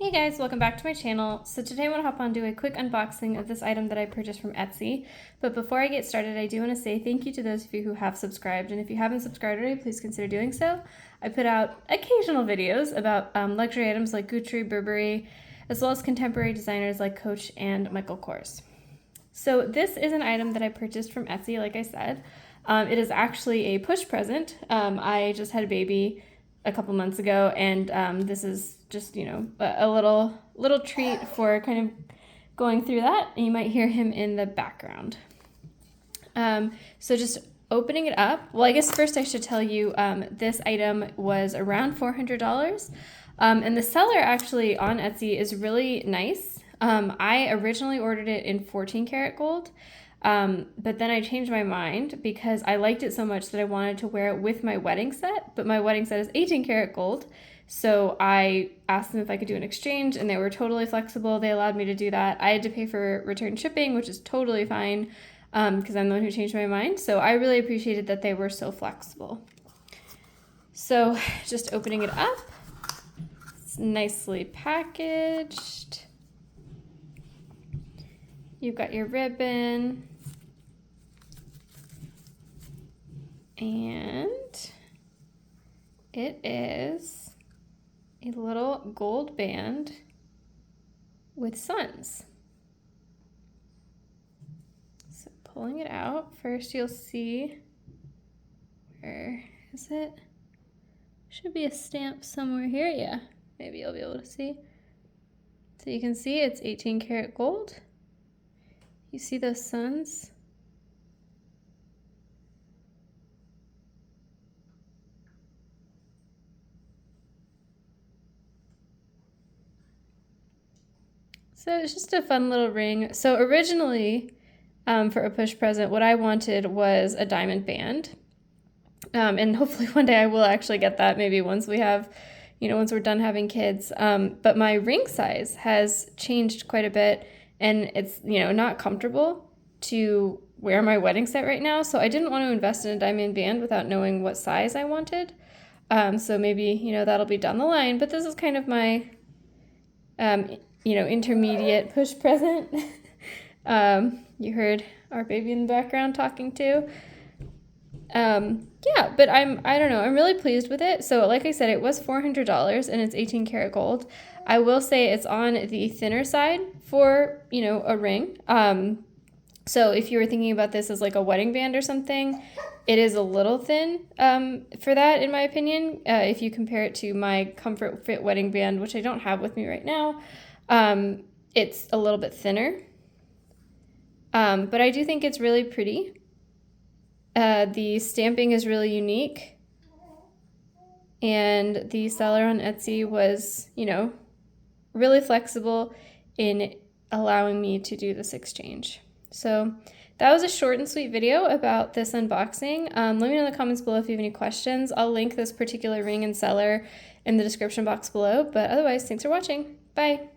Hey guys, welcome back to my channel. So today I want to hop on and do a quick unboxing of this item that I purchased from Etsy. But before I get started, I do want to say thank you to those of you who have subscribed. And if you haven't subscribed already, please consider doing so. I put out occasional videos about luxury items like Gucci, Burberry, as well as contemporary designers like Coach and Michael Kors. So this is an item that I purchased from Etsy, like I said. It is actually a push present. I just had a baby a couple months ago, and this is just, you know, a little treat for kind of going through that. And you might hear him in the background. So just opening it up. Well, I guess first I should tell you this item was around $400. And the seller actually on Etsy is really nice. I originally ordered it in 14 karat gold. But then I changed my mind because I liked it so much that I wanted to wear it with my wedding set, but my wedding set is 18 karat gold. So I asked them if I could do an exchange, and they were totally flexible. They allowed me to do that. I had to pay for return shipping, which is totally fine because I'm the one who changed my mind. So I really appreciated that they were so flexible. So just opening it up, it's nicely packaged. You've got your ribbon. And it is a little gold band with suns. So pulling it out, first you'll see, where is it? Should be a stamp somewhere here. Yeah, maybe you'll be able to see. So you can see it's 18 karat gold. You see those suns? So it's just a fun little ring. So originally, for a push present, what I wanted was a diamond band. And hopefully one day I will actually get that, maybe once we have, once we're done having kids. But my ring size has changed quite a bit, and it's, not comfortable to wear my wedding set right now. So I didn't want to invest in a diamond band without knowing what size I wanted. So maybe, that'll be down the line. But this is kind of my intermediate push present. You heard our baby in the background talking too. Yeah, but I don't know, I'm really pleased with it. So like I said, it was $400 and it's 18 karat gold. I will say it's on the thinner side for, a ring. So if you were thinking about this as like a wedding band or something, it is a little thin for that, in my opinion. If you compare it to my Comfort Fit wedding band, which I don't have with me right now, it's a little bit thinner. But I do think it's really pretty. The stamping is really unique. And the seller on Etsy was, really flexible in allowing me to do this exchange. So that was a short and sweet video about this unboxing. Let me know in the comments below if you have any questions. I'll link this particular ring and seller in the description box below. But otherwise, thanks for watching. Bye.